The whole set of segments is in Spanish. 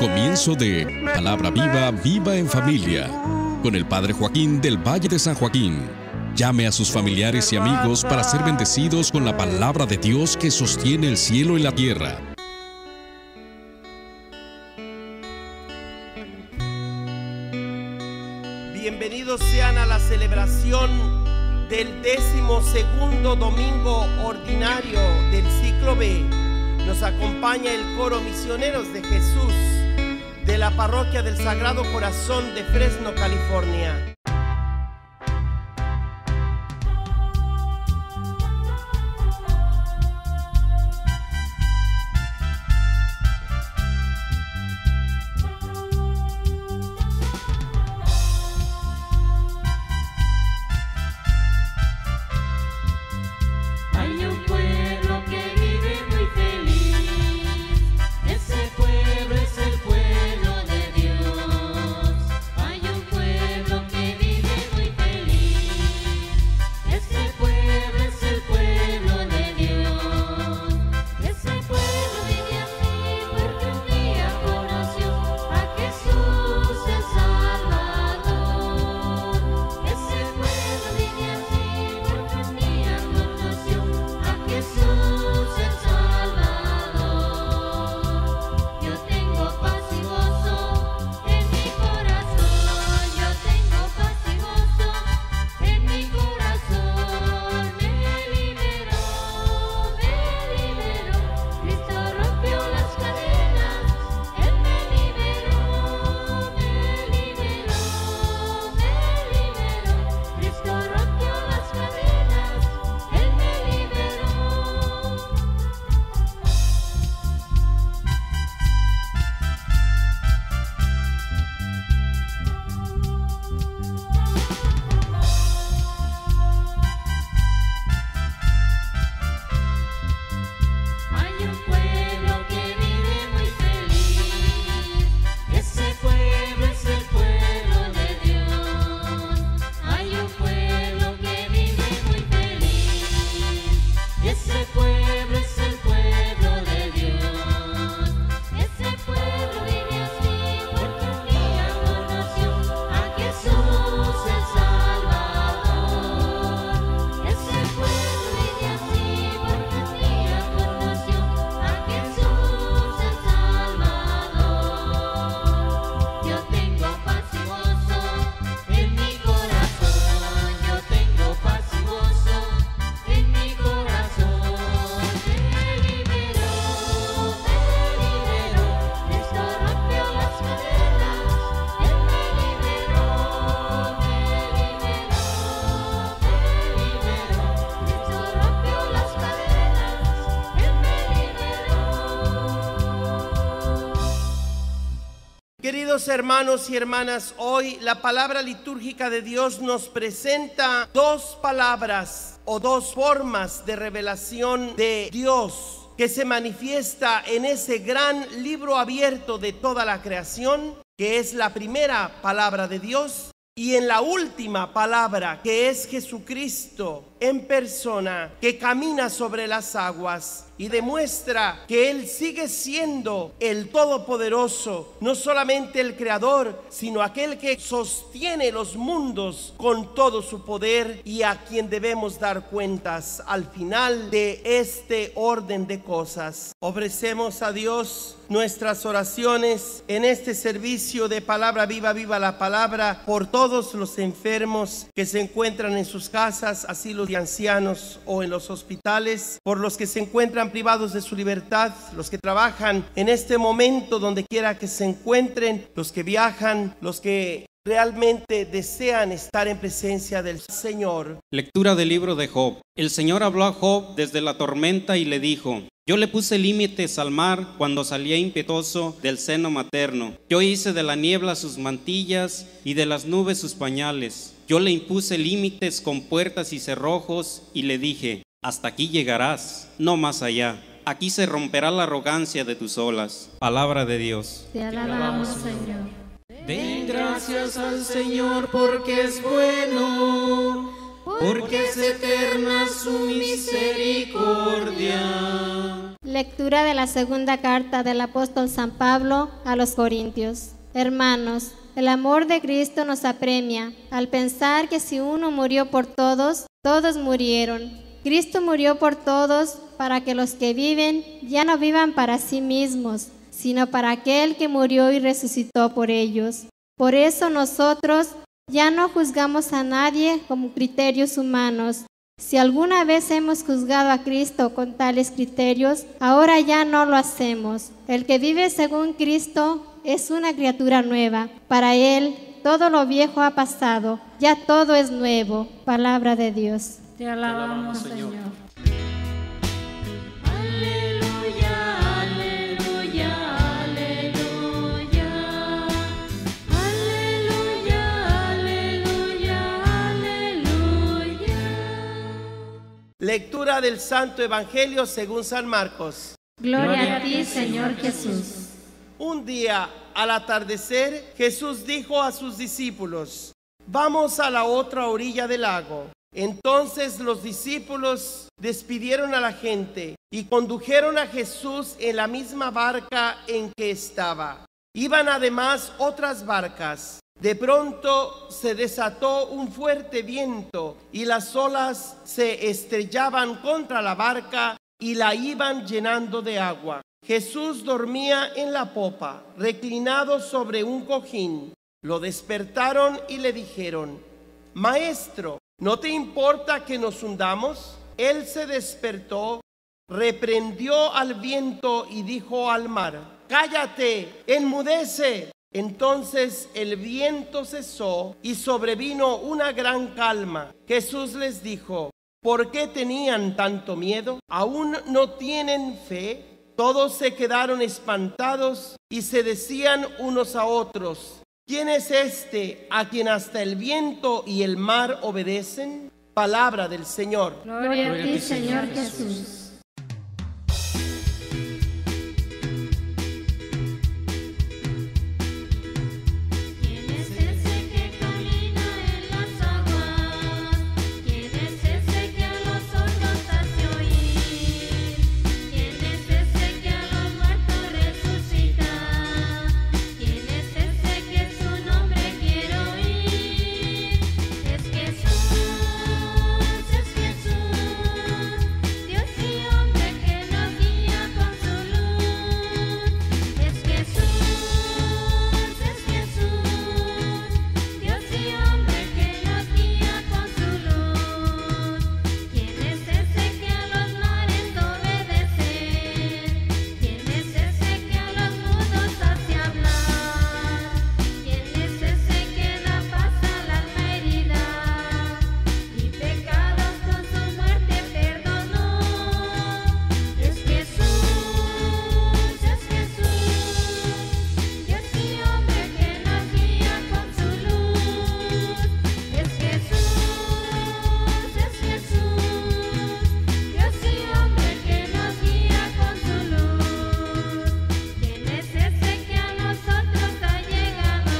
comienzo de Palabra Viva, Viva en Familia, con el Padre Joaquín del Valle de San Joaquín. Llame a sus familiares y amigos para ser bendecidos con la palabra de Dios que sostiene el cielo y la tierra. Bienvenidos sean a la celebración del 12º domingo ordinario del ciclo B. Nos acompaña el coro Misioneros de Jesús de la Parroquia del Sagrado Corazón de Fresno, California. Queridos hermanos y hermanas, hoy la palabra litúrgica de Dios nos presenta dos palabras o dos formas de revelación de Dios que se manifiesta en ese gran libro abierto de toda la creación, que es la primera palabra de Dios, y en la última palabra, que es Jesucristo en persona, que camina sobre las aguas y demuestra que Él sigue siendo el Todopoderoso, no solamente el Creador, sino aquel que sostiene los mundos con todo su poder y a quien debemos dar cuentas al final de este orden de cosas. Ofrecemos a Dios nuestras oraciones en este servicio de Palabra Viva, Viva la Palabra, por todos los enfermos que se encuentran en sus casas, asilos de ancianos o en los hospitales, por los que se encuentran privados de su libertad, los que trabajan en este momento donde quiera que se encuentren, los que viajan, los que realmente desean estar en presencia del Señor. Lectura del libro de Job. El Señor habló a Job desde la tormenta y le dijo: yo le puse límites al mar cuando salía impetuoso del seno materno. Yo hice de la niebla sus mantillas y de las nubes sus pañales. Yo le impuse límites con puertas y cerrojos y le dije: hasta aquí llegarás, no más allá. Aquí se romperá la arrogancia de tus olas. Palabra de Dios. Te alabamos, Señor. Den gracias al Señor porque es bueno, porque es eterna su misericordia. Lectura de la segunda carta del apóstol San Pablo a los Corintios. Hermanos, el amor de Cristo nos apremia al pensar que si uno murió por todos, todos murieron. Cristo murió por todos para que los que viven ya no vivan para sí mismos, sino para aquel que murió y resucitó por ellos. Por eso nosotros ya no juzgamos a nadie con criterios humanos. Si alguna vez hemos juzgado a Cristo con tales criterios, ahora ya no lo hacemos. El que vive según Cristo es una criatura nueva. Para él todo lo viejo ha pasado, ya todo es nuevo. Palabra de Dios. Te alabamos, Señor. Aleluya, aleluya, aleluya. Aleluya, aleluya, aleluya. Lectura del Santo Evangelio según San Marcos. Gloria a ti, Señor Jesús. Un día, al atardecer, Jesús dijo a sus discípulos: vamos a la otra orilla del lago. Entonces los discípulos despidieron a la gente y condujeron a Jesús en la misma barca en que estaba. Iban además otras barcas. De pronto se desató un fuerte viento y las olas se estrellaban contra la barca y la iban llenando de agua. Jesús dormía en la popa, reclinado sobre un cojín. Lo despertaron y le dijeron: Maestro, ¿no te importa que nos hundamos? Él se despertó, reprendió al viento y dijo al mar: cállate, enmudece. Entonces el viento cesó y sobrevino una gran calma. Jesús les dijo: ¿por qué tenían tanto miedo? ¿Aún no tienen fe? Todos se quedaron espantados y se decían unos a otros: ¿quién es este a quien hasta el viento y el mar obedecen? Palabra del Señor. Gloria a ti, Señor Jesús. ¿Quién es ese que camina en las aguas? ¿Quién es ese que a los sordos hace oír? ¿Quién es ese que a los muertos resucita? ¿Quién es ese que su nombre quiero oír? Es Jesús, Dios y hombre que nos guía con su luz. Es Jesús, Dios y hombre que nos guía con su luz. ¿Quién es ese que a los mares obedece? ¿Quién es ese que a los mudos hace hablar? ¿Quién es ese que da paz al alma herida y pecados con su muerte perdonó? Es Jesús, Dios y hombre que nos guía con su luz. Es Jesús, Dios y hombre que nos guía con su luz. ¿Quién es ese que a nosotros ha llegado?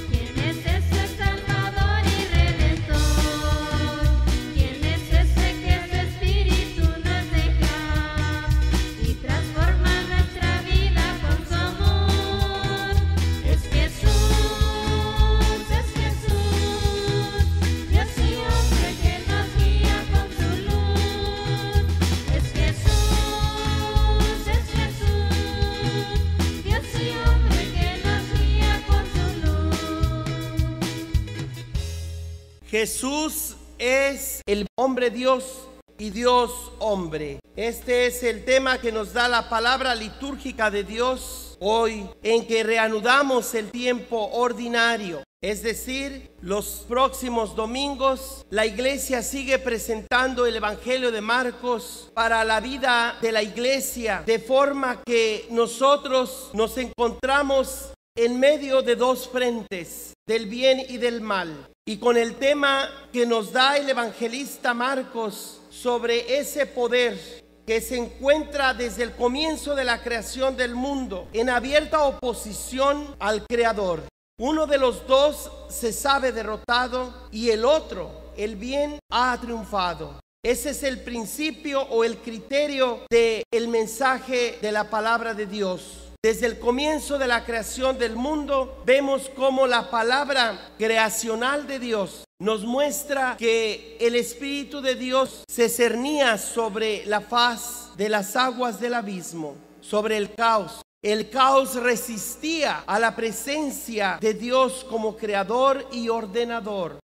¿Quién es ese Salvador y Redentor? ¿Quién es ese que su Espíritu nos deja y transforma nuestra vida con su amor? Es Jesús, Dios y hombre que nos guía con su luz. Es Jesús, Dios y hombre que nos guía con su luz. Jesús es el hombre Dios y Dios hombre. Este es el tema que nos da la palabra litúrgica de Dios hoy, en que reanudamos el tiempo ordinario. Es decir, los próximos domingos la iglesia sigue presentando el Evangelio de Marcos para la vida de la iglesia, de forma que nosotros nos encontramos en medio de dos frentes, del bien y del mal. Y con el tema que nos da el evangelista Marcos sobre ese poder que se encuentra desde el comienzo de la creación del mundo en abierta oposición al Creador. Uno de los dos se sabe derrotado y el otro, el bien, ha triunfado. Ese es el principio o el criterio del mensaje de la palabra de Dios. Desde el comienzo de la creación del mundo, vemos cómo la palabra creacional de Dios nos muestra que el Espíritu de Dios se cernía sobre la faz de las aguas del abismo, sobre el caos. El caos resistía a la presencia de Dios como creador y ordenador.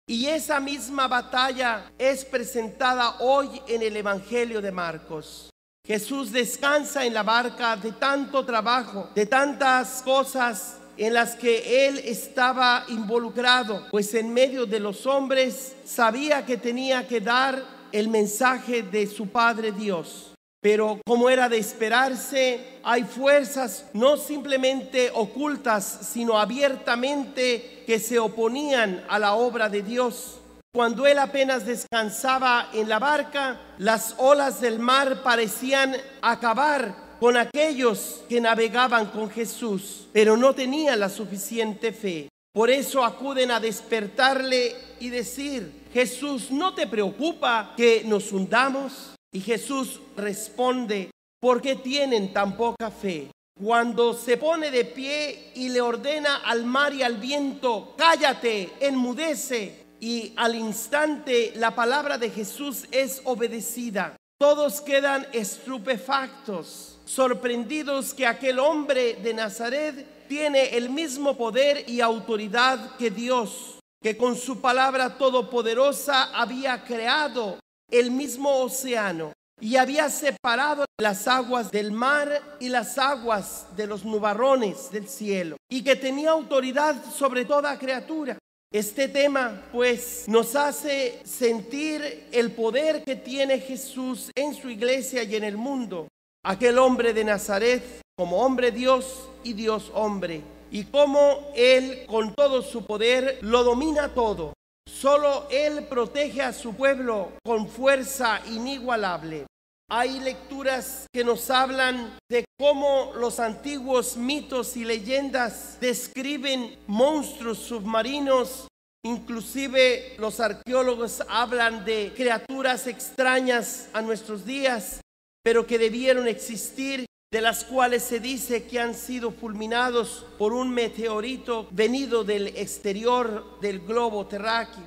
Y esa misma batalla es presentada hoy en el Evangelio de Marcos. Jesús descansa en la barca de tanto trabajo, de tantas cosas en las que él estaba involucrado, pues en medio de los hombres sabía que tenía que dar el mensaje de su Padre Dios. Pero como era de esperarse, hay fuerzas no simplemente ocultas, sino abiertamente que se oponían a la obra de Dios. Cuando él apenas descansaba en la barca, las olas del mar parecían acabar con aquellos que navegaban con Jesús, pero no tenían la suficiente fe. Por eso acuden a despertarle y decir: Jesús, ¿no te preocupa que nos hundamos? Y Jesús responde: ¿por qué tienen tan poca fe? Cuando se pone de pie y le ordena al mar y al viento: cállate, enmudece. Y al instante la palabra de Jesús es obedecida. Todos quedan estupefactos, sorprendidos que aquel hombre de Nazaret tiene el mismo poder y autoridad que Dios, que con su palabra todopoderosa había creado el mismo océano y había separado las aguas del mar y las aguas de los nubarrones del cielo, y que tenía autoridad sobre toda criatura. Este tema pues nos hace sentir el poder que tiene Jesús en su iglesia y en el mundo. Aquel hombre de Nazaret como hombre Dios y Dios hombre, y cómo él con todo su poder lo domina todo. Solo él protege a su pueblo con fuerza inigualable. Hay lecturas que nos hablan de cómo los antiguos mitos y leyendas describen monstruos submarinos. Inclusive los arqueólogos hablan de criaturas extrañas a nuestros días, pero que debieron existir, de las cuales se dice que han sido fulminados por un meteorito venido del exterior del globo terráqueo.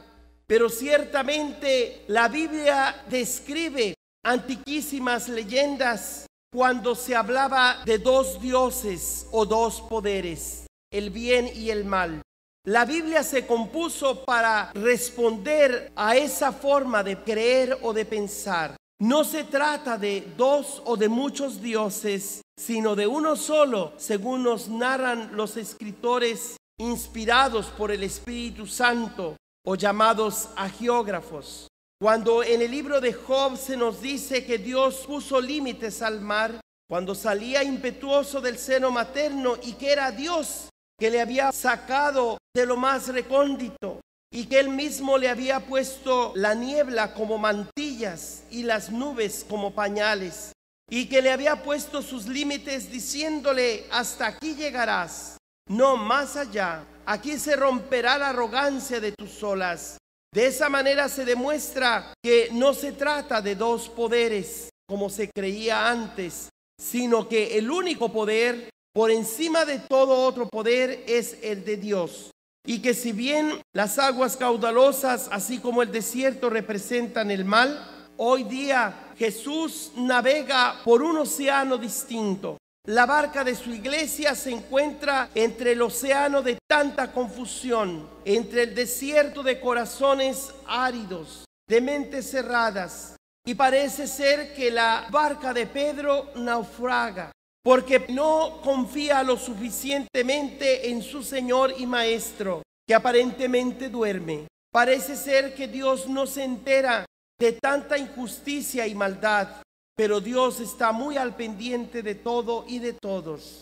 Pero ciertamente la Biblia describe antiquísimas leyendas cuando se hablaba de dos dioses o dos poderes, el bien y el mal. La Biblia se compuso para responder a esa forma de creer o de pensar. No se trata de dos o de muchos dioses, sino de uno solo, según nos narran los escritores inspirados por el Espíritu Santo o llamados agiógrafos. Cuando en el libro de Job se nos dice que Dios puso límites al mar, cuando salía impetuoso del seno materno, y que era Dios que le había sacado de lo más recóndito, y que él mismo le había puesto la niebla como mantillas y las nubes como pañales, y que le había puesto sus límites diciéndole: hasta aquí llegarás, no más allá, aquí se romperá la arrogancia de tus olas. De esa manera se demuestra que no se trata de dos poderes como se creía antes, sino que el único poder por encima de todo otro poder es el de Dios. Y que si bien las aguas caudalosas, así como el desierto, representan el mal, hoy día Jesús navega por un océano distinto. La barca de su iglesia se encuentra entre el océano de tanta confusión, entre el desierto de corazones áridos, de mentes cerradas. Y parece ser que la barca de Pedro naufraga, porque no confía lo suficientemente en su Señor y Maestro, que aparentemente duerme. Parece ser que Dios no se entera de tanta injusticia y maldad, pero Dios está muy al pendiente de todo y de todos.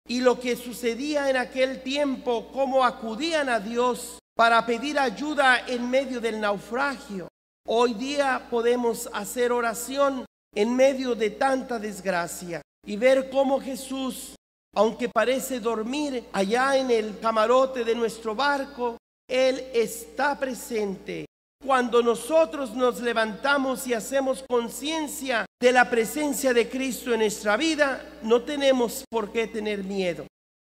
Y lo que sucedía en aquel tiempo, cómo acudían a Dios para pedir ayuda en medio del naufragio. Hoy día podemos hacer oración en medio de tanta desgracia y ver cómo Jesús, aunque parece dormir allá en el camarote de nuestro barco, Él está presente Cuando nosotros nos levantamos y hacemos conciencia de la presencia de Cristo en nuestra vida, no tenemos por qué tener miedo.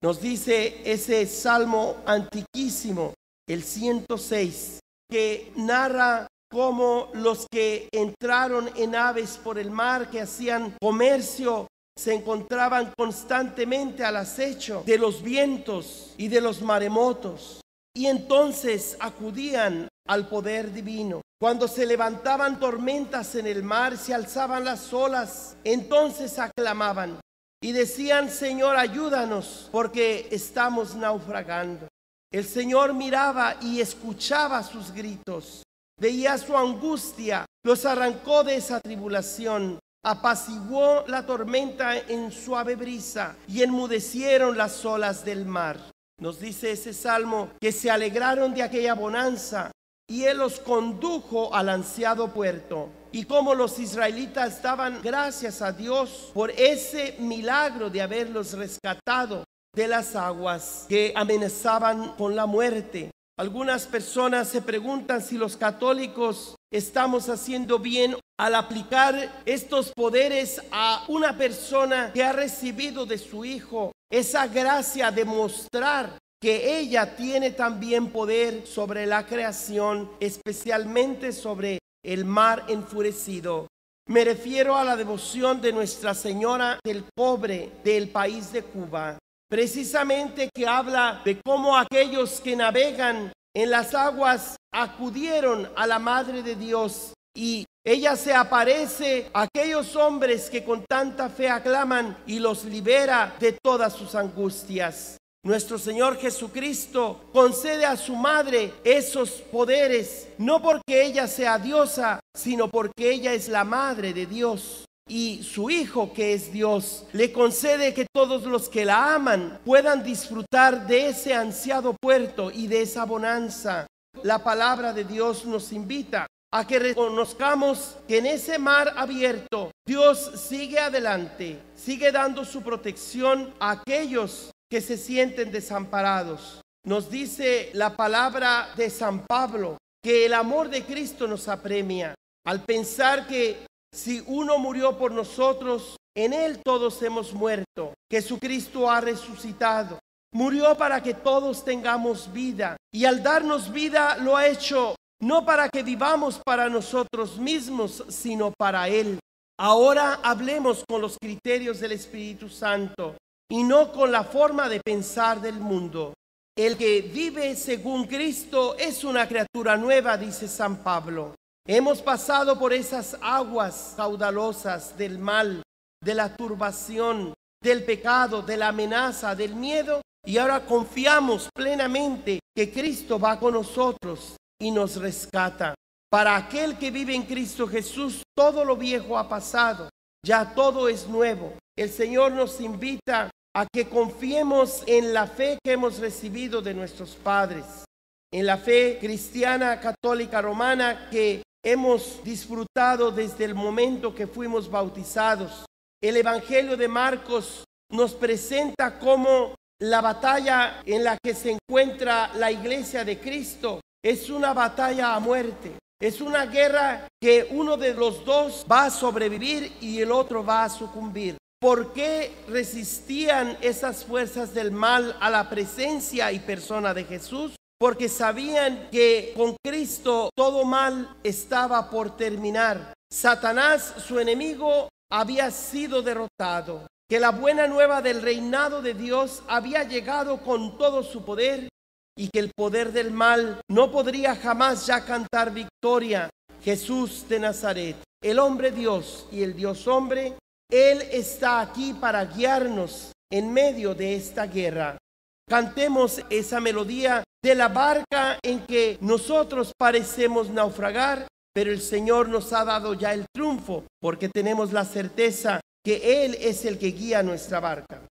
Nos dice ese salmo antiquísimo, el 106, que narra cómo los que entraron en aves por el mar, que hacían comercio, se encontraban constantemente al acecho de los vientos y de los maremotos, y entonces acudían al poder divino. Cuando se levantaban tormentas en el mar, se alzaban las olas, entonces aclamaban y decían: Señor, ayúdanos, porque estamos naufragando. El Señor miraba y escuchaba sus gritos, veía su angustia, los arrancó de esa tribulación, apaciguó la tormenta en suave brisa y enmudecieron las olas del mar. Nos dice ese salmo que se alegraron de aquella bonanza y Él los condujo al ansiado puerto. Y como los israelitas daban gracias a Dios por ese milagro de haberlos rescatado de las aguas que amenazaban con la muerte. Algunas personas se preguntan si los católicos estamos haciendo bien al aplicar estos poderes a una persona que ha recibido de su Hijo esa gracia de mostrar que ella tiene también poder sobre la creación, especialmente sobre el mar enfurecido. Me refiero a la devoción de Nuestra Señora del Cobre del país de Cuba, precisamente que habla de cómo aquellos que navegan en las aguas acudieron a la Madre de Dios y ella se aparece a aquellos hombres que con tanta fe aclaman y los libera de todas sus angustias. Nuestro Señor Jesucristo concede a su madre esos poderes, no porque ella sea diosa, sino porque ella es la madre de Dios. Y su Hijo, que es Dios, le concede que todos los que la aman puedan disfrutar de ese ansiado puerto y de esa bonanza. La palabra de Dios nos invita a que reconozcamos que en ese mar abierto Dios sigue adelante, sigue dando su protección a aquellos que se sienten desamparados. Nos dice la palabra de San Pablo que el amor de Cristo nos apremia al pensar que si uno murió por nosotros, en Él todos hemos muerto. Jesucristo ha resucitado. Murió para que todos tengamos vida. Y al darnos vida lo ha hecho no para que vivamos para nosotros mismos, sino para Él. Ahora hablemos con los criterios del Espíritu Santo y no con la forma de pensar del mundo. El que vive según Cristo es una criatura nueva, dice San Pablo. Hemos pasado por esas aguas caudalosas del mal, de la turbación, del pecado, de la amenaza, del miedo, y ahora confiamos plenamente que Cristo va con nosotros y nos rescata. Para aquel que vive en Cristo Jesús, todo lo viejo ha pasado, ya todo es nuevo. El Señor nos invita a que confiemos en la fe que hemos recibido de nuestros padres, en la fe cristiana católica romana que hemos disfrutado desde el momento que fuimos bautizados. El Evangelio de Marcos nos presenta cómo la batalla en la que se encuentra la iglesia de Cristo es una batalla a muerte. Es una guerra que uno de los dos va a sobrevivir y el otro va a sucumbir. ¿Por qué resistían esas fuerzas del mal a la presencia y persona de Jesús? Porque sabían que con Cristo todo mal estaba por terminar. Satanás, su enemigo, había sido derrotado. Que la buena nueva del reinado de Dios había llegado con todo su poder y que el poder del mal no podría jamás ya cantar victoria. Jesús de Nazaret, el hombre Dios y el Dios hombre, Él está aquí para guiarnos en medio de esta guerra. Cantemos esa melodía de la barca en que nosotros parecemos naufragar, pero el Señor nos ha dado ya el triunfo, porque tenemos la certeza que Él es el que guía nuestra barca.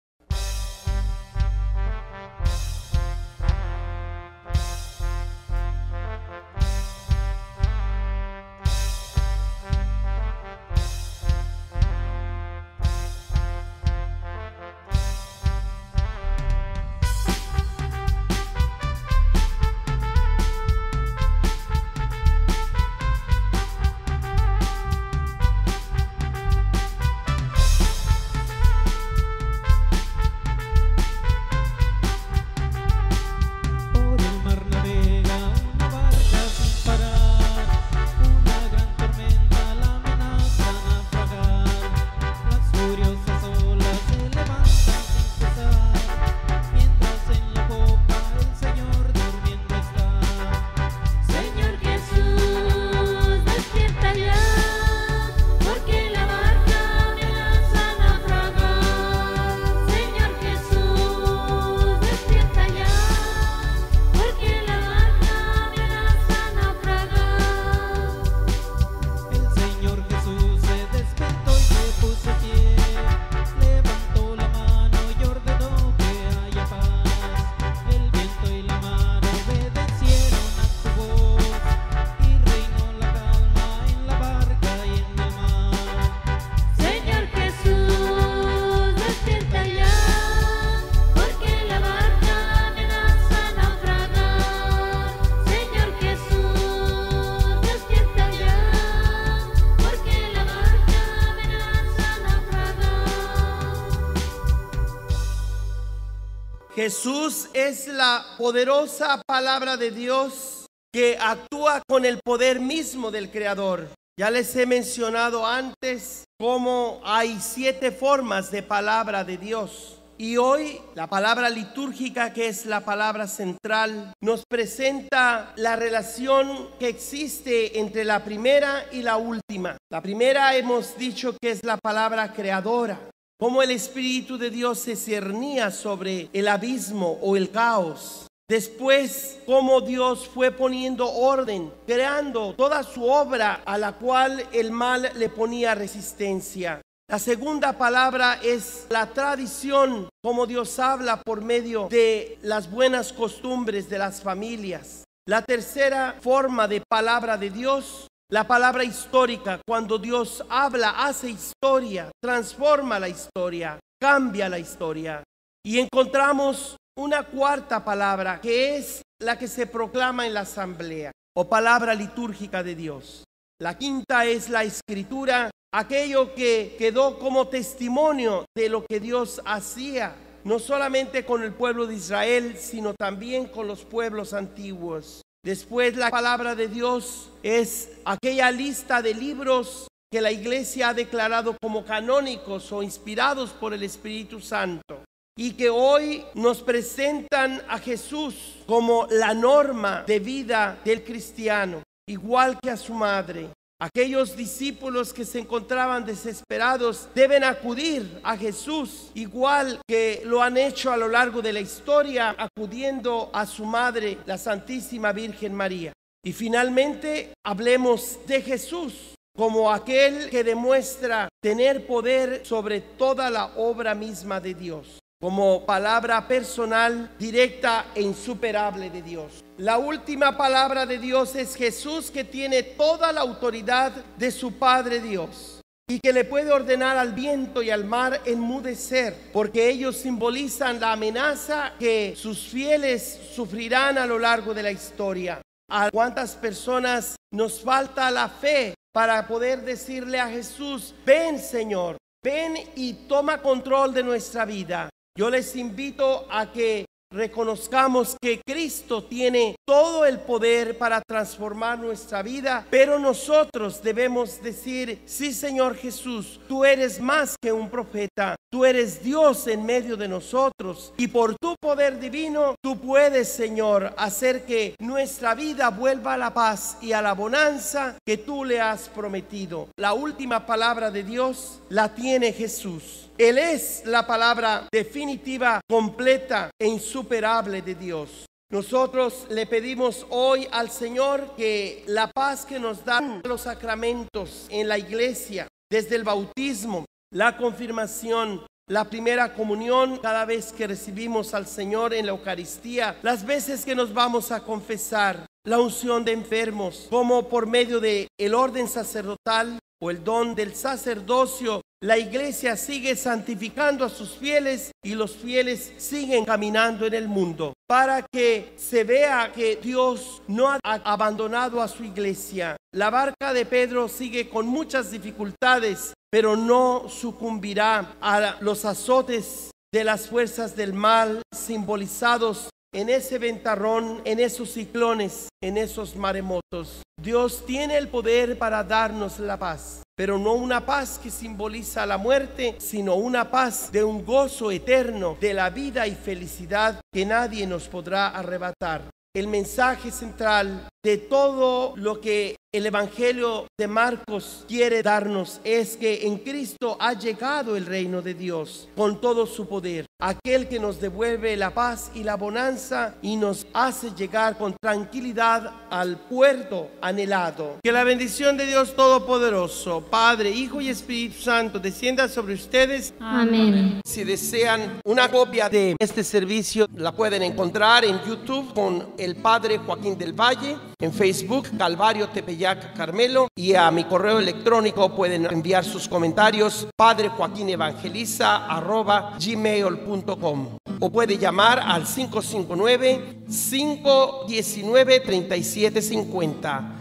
Jesús es la poderosa palabra de Dios que actúa con el poder mismo del Creador. Ya les he mencionado antes cómo hay 7 formas de palabra de Dios. Y hoy la palabra litúrgica, que es la palabra central, nos presenta la relación que existe entre la primera y la última. La primera hemos dicho que es la palabra creadora, cómo el Espíritu de Dios se cernía sobre el abismo o el caos. Después, cómo Dios fue poniendo orden, creando toda su obra a la cual el mal le ponía resistencia. La segunda palabra es la tradición, como Dios habla por medio de las buenas costumbres de las familias. La tercera forma de palabra de Dios, la palabra histórica, cuando Dios habla, hace historia, transforma la historia, cambia la historia. Y encontramos una cuarta palabra, que es la que se proclama en la asamblea, o palabra litúrgica de Dios. La quinta es la escritura, aquello que quedó como testimonio de lo que Dios hacía, no solamente con el pueblo de Israel, sino también con los pueblos antiguos. Después, la palabra de Dios es aquella lista de libros que la Iglesia ha declarado como canónicos o inspirados por el Espíritu Santo, y que hoy nos presentan a Jesús como la norma de vida del cristiano, igual que a su madre. Aquellos discípulos que se encontraban desesperados deben acudir a Jesús, igual que lo han hecho a lo largo de la historia, acudiendo a su madre, la Santísima Virgen María. Y finalmente, hablemos de Jesús como aquel que demuestra tener poder sobre toda la obra misma de Dios, como palabra personal, directa e insuperable de Dios. La última palabra de Dios es Jesús, que tiene toda la autoridad de su Padre Dios y que le puede ordenar al viento y al mar enmudecer, porque ellos simbolizan la amenaza que sus fieles sufrirán a lo largo de la historia. ¿A cuántas personas nos falta la fe para poder decirle a Jesús: ven, Señor, ven y toma control de nuestra vida? Yo les invito a que reconozcamos que Cristo tiene todo el poder para transformar nuestra vida, pero nosotros debemos decir: sí, Señor Jesús, tú eres más que un profeta, tú eres Dios en medio de nosotros, y por tu poder divino tú puedes, Señor, hacer que nuestra vida vuelva a la paz y a la bonanza que tú le has prometido. La última palabra de Dios la tiene Jesús. Él es la palabra definitiva, completa e insuperable de Dios. Nosotros le pedimos hoy al Señor que la paz que nos dan los sacramentos en la iglesia, desde el bautismo, la confirmación, la primera comunión, cada vez que recibimos al Señor en la Eucaristía, las veces que nos vamos a confesar, la unción de enfermos, como por medio del orden sacerdotal o el don del sacerdocio, la iglesia sigue santificando a sus fieles y los fieles siguen caminando en el mundo, para que se vea que Dios no ha abandonado a su iglesia. La barca de Pedro sigue con muchas dificultades, pero no sucumbirá a los azotes de las fuerzas del mal, simbolizados en ese ventarrón, en esos ciclones, en esos maremotos. Dios tiene el poder para darnos la paz, pero no una paz que simboliza la muerte, sino una paz de un gozo eterno, de la vida y felicidad que nadie nos podrá arrebatar. El mensaje central de todo lo que el Evangelio de Marcos quiere darnos es que en Cristo ha llegado el reino de Dios con todo su poder, aquel que nos devuelve la paz y la bonanza y nos hace llegar con tranquilidad al puerto anhelado. Que la bendición de Dios Todopoderoso, Padre, Hijo y Espíritu Santo, descienda sobre ustedes. Amén. Si desean una copia de este servicio, la pueden encontrar en YouTube con el Padre Joaquín del Valle, en Facebook Calvario Tepeyac Carmelo, y a mi correo electrónico pueden enviar sus comentarios padrejoaquinevangeliza@gmail.com, o puede llamar al 559-519-3750.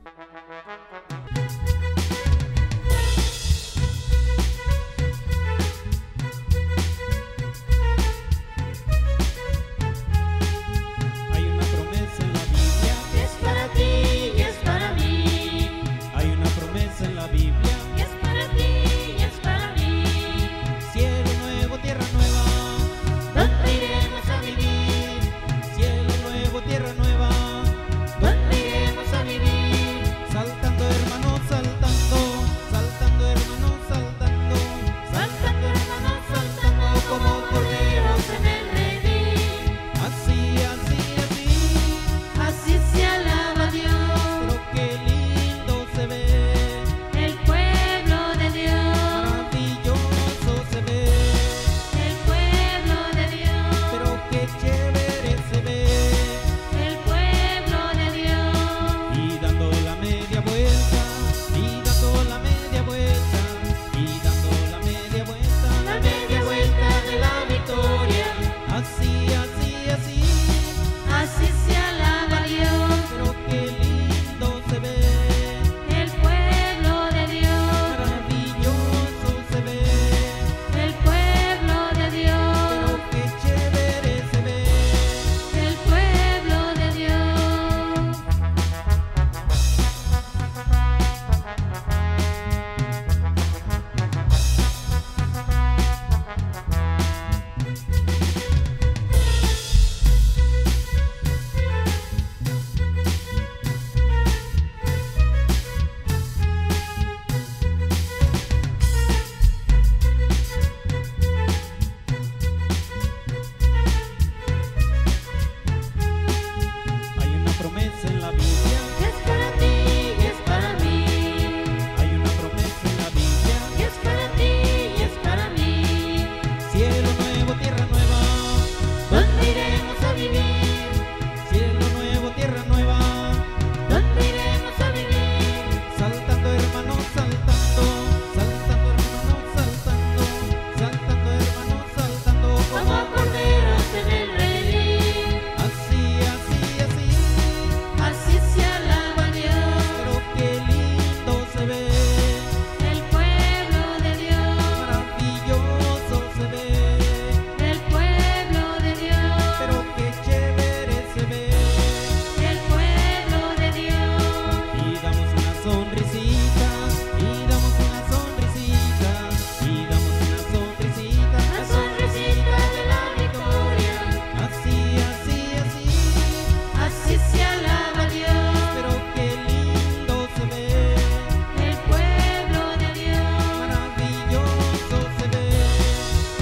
así. Así se alaba a Dios, Pero qué lindo se ve, el pueblo de Dios, maravilloso se ve. el pueblo de Dios, Pero qué chévere se ve. el pueblo de Dios. Hay una promesa en la Biblia, Que es para ti y es para mí, hay una promesa en la Biblia. que es para ti y es para mí. Cielo nuevo, tierra nueva, ¿Dónde iremos a vivir? cielo nuevo, tierra nueva. ¿Dónde iremos a vivir? Saltando hermanos, saltando, saltando hermanos, saltando, saltando hermanos, saltando Como corderos en el redil, así, así, así. así se alaba a Dios, Pero qué lindo se ve, el pueblo de Dios, maravilloso se ve. el pueblo de Dios, Pero qué chévere se ve. el pueblo de Dios. Y damos una sonrisita, y damos una sonrisita, y damos una sonrisita. La sonrisita de la victoria, Así, así, así. así se alaba a Dios, Pero qué lindo se ve, el pueblo de Dios, maravilloso se ve.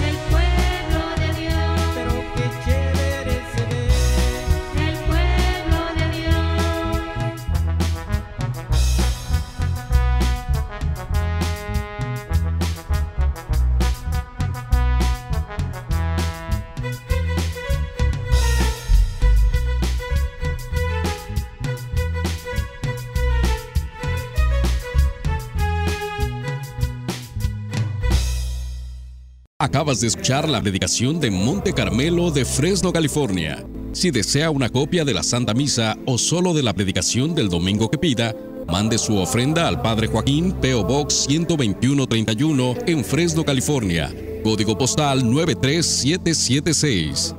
el pueblo de Dios, Pero qué chévere se ve. el pueblo de Dios. Acabas de escuchar la predicación de Monte Carmelo de Fresno, California. Si desea una copia de la Santa Misa o solo de la predicación del domingo que pida, mande su ofrenda al Padre Joaquín, P.O. Box 12131 en Fresno, California. Código postal 93776.